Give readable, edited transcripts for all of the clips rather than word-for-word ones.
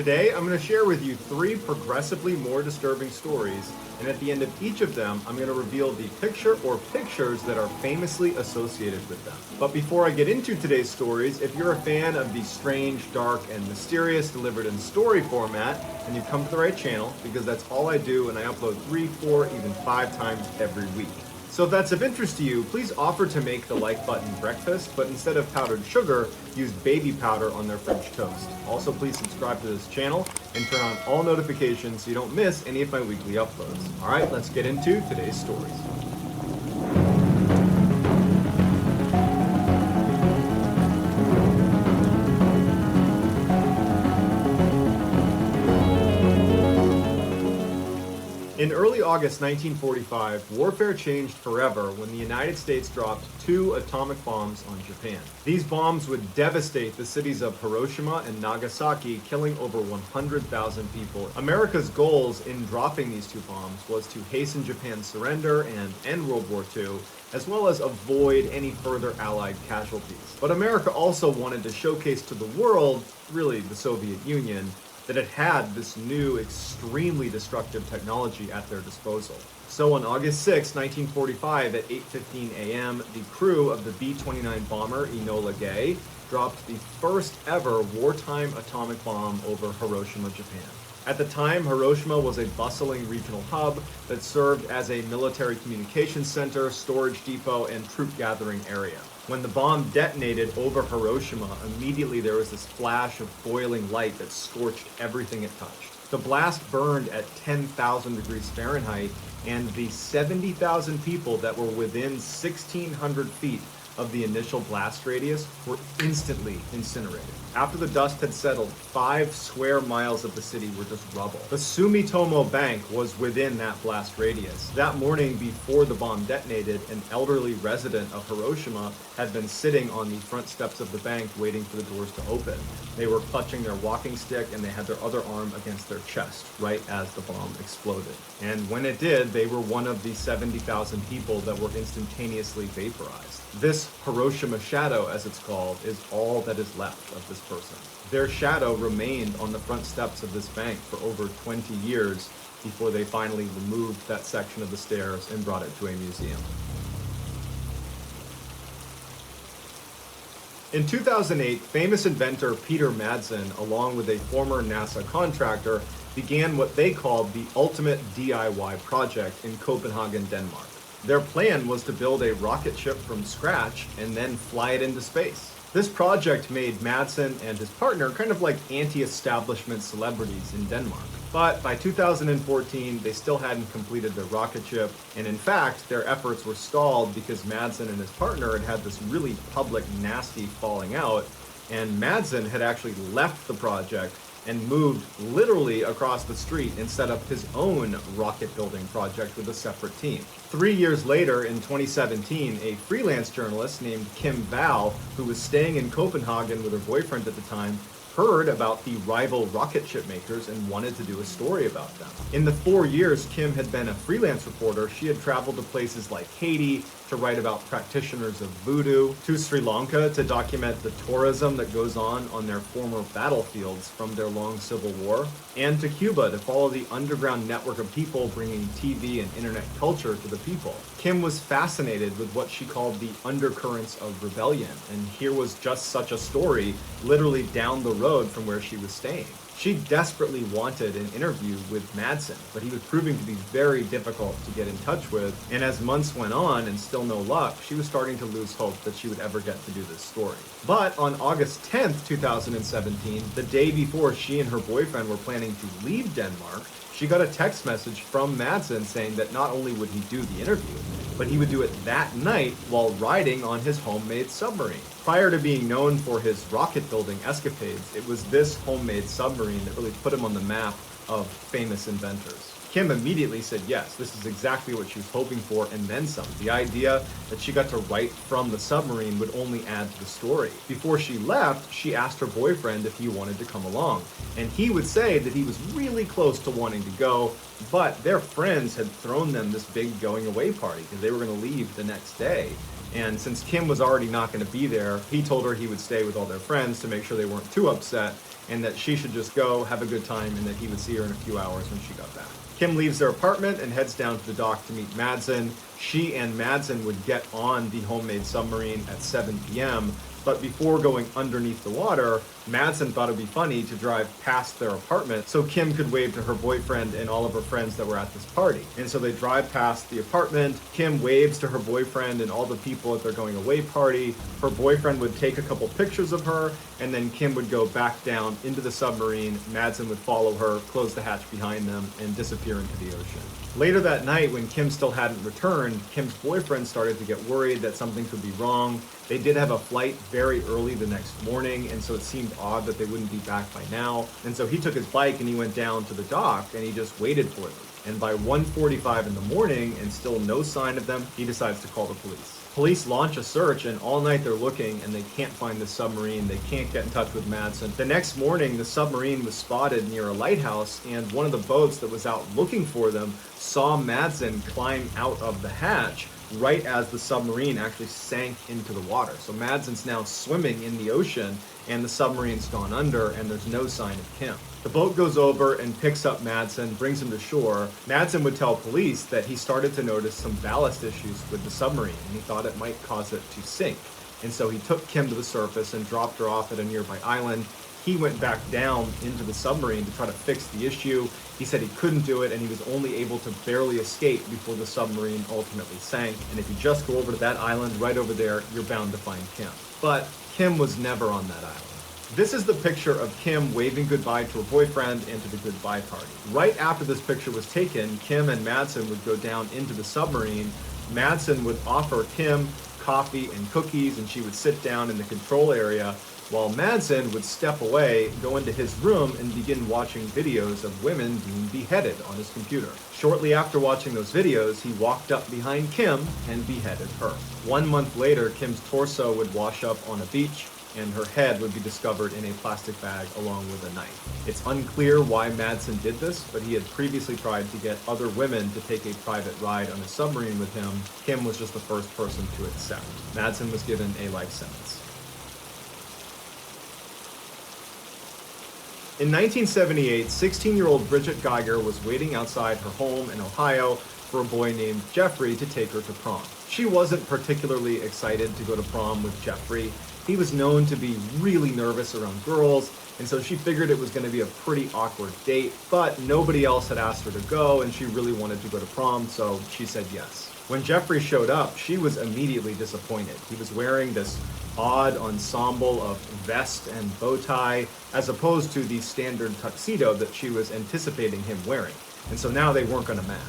Today, I'm going to share with you 3 progressively more disturbing stories, and at the end of each of them, I'm going to reveal the picture or pictures that are famously associated with them. But before I get into today's stories, if you're a fan of the strange, dark, and mysterious delivered in story format, then you've come to the right channel, because that's all I do, and I upload 3, 4, even 5 times every week. So if that's of interest to you, please offer to make the like button breakfast, but instead of powdered sugar, use baby powder on their French toast. Also, please subscribe to this channel and turn on all notifications so you don't miss any of my weekly uploads. All right, let's get into today's stories. In early August 1945, warfare changed forever when the United States dropped 2 atomic bombs on Japan. These bombs would devastate the cities of Hiroshima and Nagasaki, killing over 100,000 people. America's goals in dropping these 2 bombs was to hasten Japan's surrender and end World War II, as well as avoid any further Allied casualties. But America also wanted to showcase to the world, really the Soviet Union, that it had this new, extremely destructive technology at their disposal. So on August 6, 1945, at 8:15 a.m., the crew of the B-29 bomber Enola Gay dropped the first ever wartime atomic bomb over Hiroshima, Japan. At the time, Hiroshima was a bustling regional hub that served as a military communications center, storage depot, and troop gathering area. When the bomb detonated over Hiroshima, immediately there was this flash of boiling light that scorched everything it touched. The blast burned at 10,000 degrees Fahrenheit, and the 70,000 people that were within 1,600 feet of the initial blast radius were instantly incinerated. After the dust had settled, 5 square miles of the city were just rubble. The Sumitomo Bank was within that blast radius. That morning before the bomb detonated, an elderly resident of Hiroshima had been sitting on the front steps of the bank waiting for the doors to open. They were clutching their walking stick and they had their other arm against their chest right as the bomb exploded. And when it did, they were one of the 70,000 people that were instantaneously vaporized. This Hiroshima shadow, as it's called, is all that is left of this person. Their shadow remained on the front steps of this bank for over 20 years before they finally removed that section of the stairs and brought it to a museum. In 2008, famous inventor Peter Madsen, along with a former NASA contractor, began what they called the ultimate DIY project in Copenhagen, Denmark. Their plan was to build a rocket ship from scratch and then fly it into space. This project made Madsen and his partner kind of like anti-establishment celebrities in Denmark. But by 2014, they still hadn't completed their rocket ship, and in fact, their efforts were stalled because Madsen and his partner had had this really public, nasty falling out, and Madsen had actually left the project and moved literally across the street and set up his own rocket building project with a separate team. 3 years later, in 2017, a freelance journalist named Kim Val, who was staying in Copenhagen with her boyfriend at the time, heard about the rival rocket ship makers and wanted to do a story about them. In the 4 years Kim had been a freelance reporter, she had traveled to places like Haiti to write about practitioners of voodoo, to Sri Lanka to document the tourism that goes on their former battlefields from their long civil war, and to Cuba to follow the underground network of people bringing TV and internet culture to the people. Kim was fascinated with what she called the undercurrents of rebellion, and here was just such a story literally down the road from where she was staying. She desperately wanted an interview with Madsen, but he was proving to be very difficult to get in touch with, and as months went on and still no luck, she was starting to lose hope that she would ever get to do this story. But on August 10th, 2017, the day before she and her boyfriend were planning to leave Denmark, she got a text message from Madsen saying that not only would he do the interview, but he would do it that night while riding on his homemade submarine. Prior to being known for his rocket building escapades, it was this homemade submarine that really put him on the map of famous inventors. Kim immediately said yes, this is exactly what she was hoping for, and then some. The idea that she got to write from the submarine would only add to the story. Before she left, she asked her boyfriend if he wanted to come along, and he would say that he was really close to wanting to go, but their friends had thrown them this big going away party because they were going to leave the next day. And since Kim was already not going to be there, he told her he would stay with all their friends to make sure they weren't too upset, and that she should just go, have a good time, and that he would see her in a few hours when she got back. Kim leaves their apartment and heads down to the dock to meet Madsen. She and Madsen would get on the homemade submarine at 7 p.m., but before going underneath the water, Madsen thought it'd be funny to drive past their apartment so Kim could wave to her boyfriend and all of her friends that were at this party. And so they drive past the apartment. Kim waves to her boyfriend and all the people at their going away party. Her boyfriend would take a couple pictures of her, and then Kim would go back down into the submarine. Madsen would follow her, close the hatch behind them, and disappear into the ocean. Later that night, when Kim still hadn't returned, Kim's boyfriend started to get worried that something could be wrong. They did have a flight very early the next morning, and so it seemed odd that they wouldn't be back by now. And so he took his bike and he went down to the dock and he just waited for them. And by 1:45 in the morning and still no sign of them, he decides to call the police. Police launch a search, and all night they're looking and they can't find the submarine. They can't get in touch with Madsen. The next morning, the submarine was spotted near a lighthouse, and one of the boats that was out looking for them saw Madsen climb out of the hatch right as the submarine actually sank into the water. So Madsen's now swimming in the ocean, and the submarine's gone under, and there's no sign of Kim. The boat goes over and picks up Madsen, brings him to shore. Madsen would tell police that he started to notice some ballast issues with the submarine, and he thought it might cause it to sink. And so he took Kim to the surface and dropped her off at a nearby island. He went back down into the submarine to try to fix the issue. He said he couldn't do it, and he was only able to barely escape before the submarine ultimately sank. And if you just go over to that island right over there, you're bound to find Kim. But Kim was never on that island. This is the picture of Kim waving goodbye to her boyfriend and to the goodbye party. Right after this picture was taken, Kim and Madsen would go down into the submarine. Madsen would offer Kim coffee and cookies, and she would sit down in the control area, while Madsen would step away, go into his room, and begin watching videos of women being beheaded on his computer. Shortly after watching those videos, he walked up behind Kim and beheaded her. 1 month later, Kim's torso would wash up on a beach, and her head would be discovered in a plastic bag along with a knife. It's unclear why Madsen did this, but he had previously tried to get other women to take a private ride on a submarine with him. Kim was just the first person to accept. Madsen was given a life sentence. In 1978, 16-year-old Bridget Geiger was waiting outside her home in Ohio for a boy named Jeffrey to take her to prom. She wasn't particularly excited to go to prom with Jeffrey. He was known to be really nervous around girls, and so she figured it was going to be a pretty awkward date, but nobody else had asked her to go, and she really wanted to go to prom, so she said yes. When Jeffrey showed up, she was immediately disappointed. He was wearing this odd ensemble of vest and bow tie, as opposed to the standard tuxedo that she was anticipating him wearing, and so now they weren't going to match.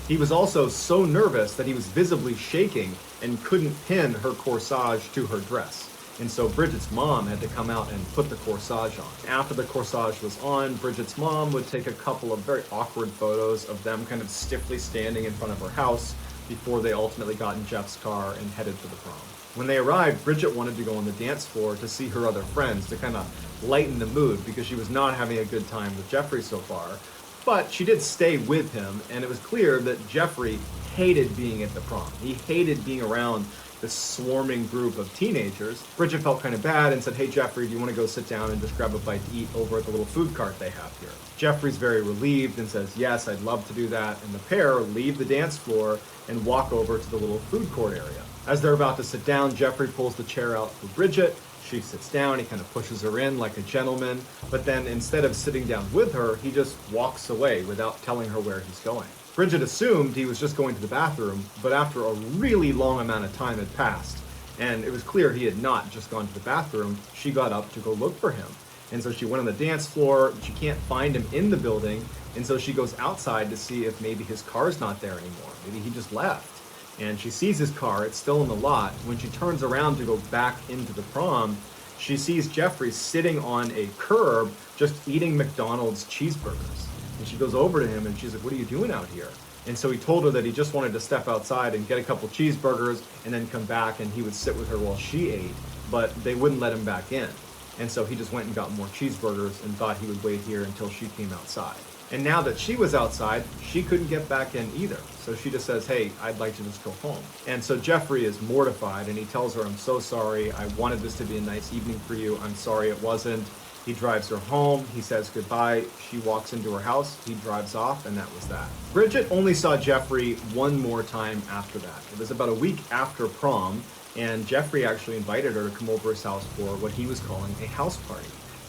He was also so nervous that he was visibly shaking and couldn't pin her corsage to her dress. And so Bridget's mom had to come out and put the corsage on. After the corsage was on, Bridget's mom would take a couple of very awkward photos of them kind of stiffly standing in front of her house before they ultimately got in Jeff's car and headed for the prom. When they arrived, Bridget wanted to go on the dance floor to see her other friends to kind of lighten the mood because she was not having a good time with Jeffrey so far. But she did stay with him, and it was clear that Jeffrey hated being at the prom. He hated being around this swarming group of teenagers. Bridget felt kind of bad and said, "Hey Jeffrey, do you want to go sit down and just grab a bite to eat over at the little food cart they have here?" Jeffrey's very relieved and says, "Yes, I'd love to do that." And the pair leave the dance floor and walk over to the little food court area. As they're about to sit down, Jeffrey pulls the chair out for Bridget. She sits down, he kind of pushes her in like a gentleman, but then instead of sitting down with her, he just walks away without telling her where he's going. Bridget assumed he was just going to the bathroom, but after a really long amount of time had passed, and it was clear he had not just gone to the bathroom, she got up to go look for him. And so she went on the dance floor, she can't find him in the building, and so she goes outside to see if maybe his car's not there anymore. Maybe he just left. And she sees his car, it's still in the lot. When she turns around to go back into the prom, she sees Jeffrey sitting on a curb just eating McDonald's cheeseburgers. And she goes over to him and she's like, "What are you doing out here?" And so he told her that he just wanted to step outside and get a couple cheeseburgers and then come back and he would sit with her while she ate, but they wouldn't let him back in. And so he just went and got more cheeseburgers and thought he would wait here until she came outside. And now that she was outside, she couldn't get back in either. So she just says, hey, I'd like to just go home. And so Jeffrey is mortified and he tells her, I'm so sorry. I wanted this to be a nice evening for you. I'm sorry it wasn't. He drives her home. He says goodbye. She walks into her house. He drives off, and that was that. Bridget only saw Jeffrey one more time after that. It was about a week after prom, and Jeffrey actually invited her to come over his house for what he was calling a house party.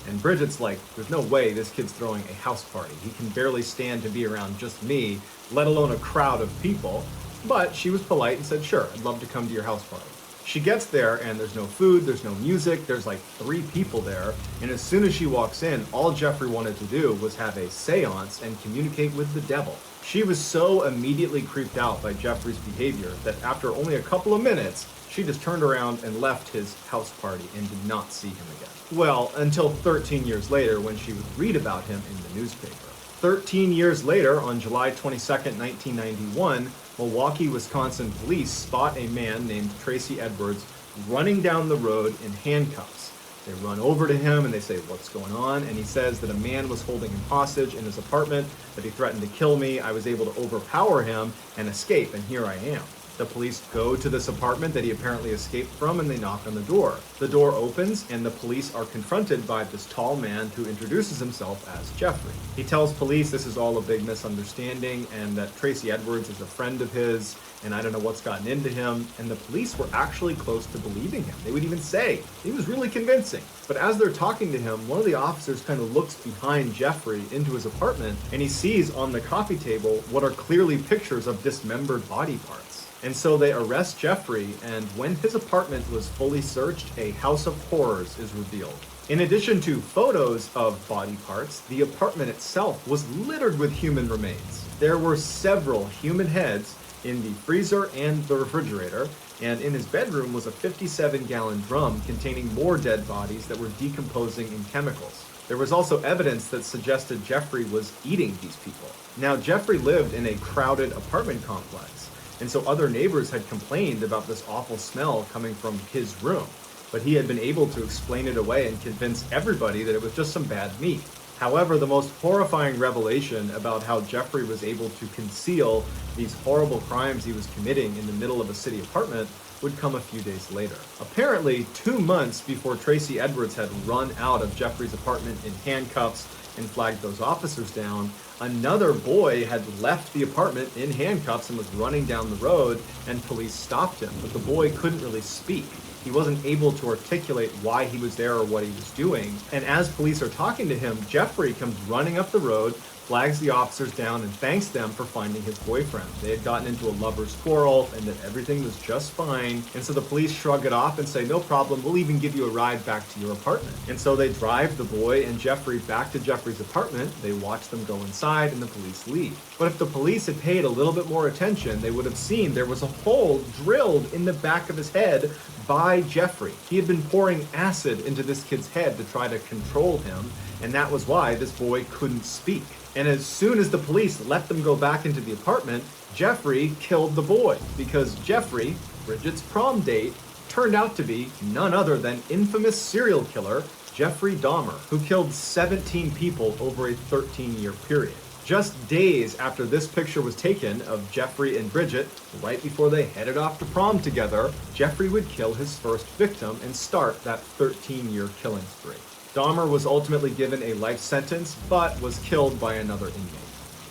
And Bridget's like, there's no way this kid's throwing a house party. He can barely stand to be around just me, let alone a crowd of people. But she was polite and said, sure, I'd love to come to your house party. She gets there and there's no food, there's no music, there's like 3 people there. And as soon as she walks in, all Jeffrey wanted to do was have a seance and communicate with the devil. She was so immediately creeped out by Jeffrey's behavior that after only a couple of minutes, she just turned around and left his house party and did not see him again. Well, until 13 years later when she would read about him in the newspaper. 13 years later, on July 22nd, 1991, Milwaukee, Wisconsin police spot a man named Tracy Edwards running down the road in handcuffs. They run over to him and they say, what's going on? And he says that a man was holding him hostage in his apartment, that he threatened to kill me. I was able to overpower him and escape, and here I am. The police go to this apartment that he apparently escaped from and they knock on the door. The door opens and the police are confronted by this tall man who introduces himself as Jeffrey. He tells police this is all a big misunderstanding and that Tracy Edwards is a friend of his and I don't know what's gotten into him. And the police were actually close to believing him. They would even say he was really convincing. But as they're talking to him, one of the officers kind of looks behind Jeffrey into his apartment and he sees on the coffee table what are clearly pictures of dismembered body parts. And so they arrest Jeffrey, and when his apartment was fully searched, a house of horrors is revealed. In addition to photos of body parts, the apartment itself was littered with human remains. There were several human heads in the freezer and the refrigerator, and in his bedroom was a 57-gallon drum containing more dead bodies that were decomposing in chemicals. There was also evidence that suggested Jeffrey was eating these people. Now, Jeffrey lived in a crowded apartment complex, and so other neighbors had complained about this awful smell coming from his room. But he had been able to explain it away and convince everybody that it was just some bad meat. However, the most horrifying revelation about how Jeffrey was able to conceal these horrible crimes he was committing in the middle of a city apartment would come a few days later. Apparently, 2 months before Tracy Edwards had run out of Jeffrey's apartment in handcuffs and flagged those officers down, another boy had left the apartment in handcuffs and was running down the road, and police stopped him. But the boy couldn't really speak. He wasn't able to articulate why he was there or what he was doing. And as police are talking to him, Jeffrey comes running up the road, flags the officers down, and thanks them for finding his boyfriend. They had gotten into a lover's quarrel and that everything was just fine. And so the police shrug it off and say, no problem, we'll even give you a ride back to your apartment. And so they drive the boy and Jeffrey back to Jeffrey's apartment. They watch them go inside and the police leave. But if the police had paid a little bit more attention, they would have seen there was a hole drilled in the back of his head by Jeffrey. He had been pouring acid into this kid's head to try to control him, and that was why this boy couldn't speak. And as soon as the police let them go back into the apartment, Jeffrey killed the boy, because Jeffrey, Bridget's prom date, turned out to be none other than infamous serial killer Jeffrey Dahmer, who killed 17 people over a 13-year period. Just days after this picture was taken of Jeffrey and Bridget, right before they headed off to prom together, Jeffrey would kill his first victim and start that 13-year killing spree. Dahmer was ultimately given a life sentence, but was killed by another inmate.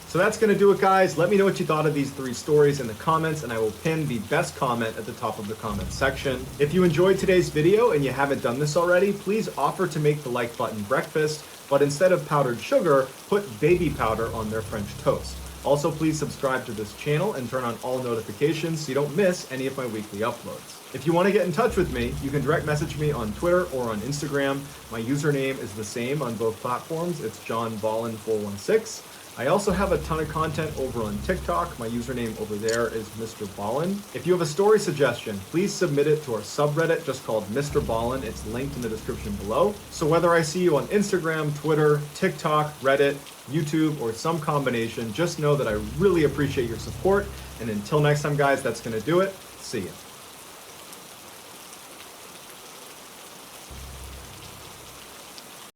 So that's going to do it, guys. Let me know what you thought of these 3 stories in the comments, and I will pin the best comment at the top of the comment section. If you enjoyed today's video and you haven't done this already, please offer to make the like button breakfast, but instead of powdered sugar, put baby powder on their French toast. Also, please subscribe to this channel and turn on all notifications so you don't miss any of my weekly uploads. If you want to get in touch with me, you can direct message me on Twitter or on Instagram. My username is the same on both platforms. It's JohnBallin416. I also have a ton of content over on TikTok. My username over there is Mr. Ballin. If you have a story suggestion, please submit it to our subreddit just called Mr. Ballin. It's linked in the description below. So whether I see you on Instagram, Twitter, TikTok, Reddit, YouTube, or some combination, just know that I really appreciate your support. And until next time, guys, that's going to do it. See ya.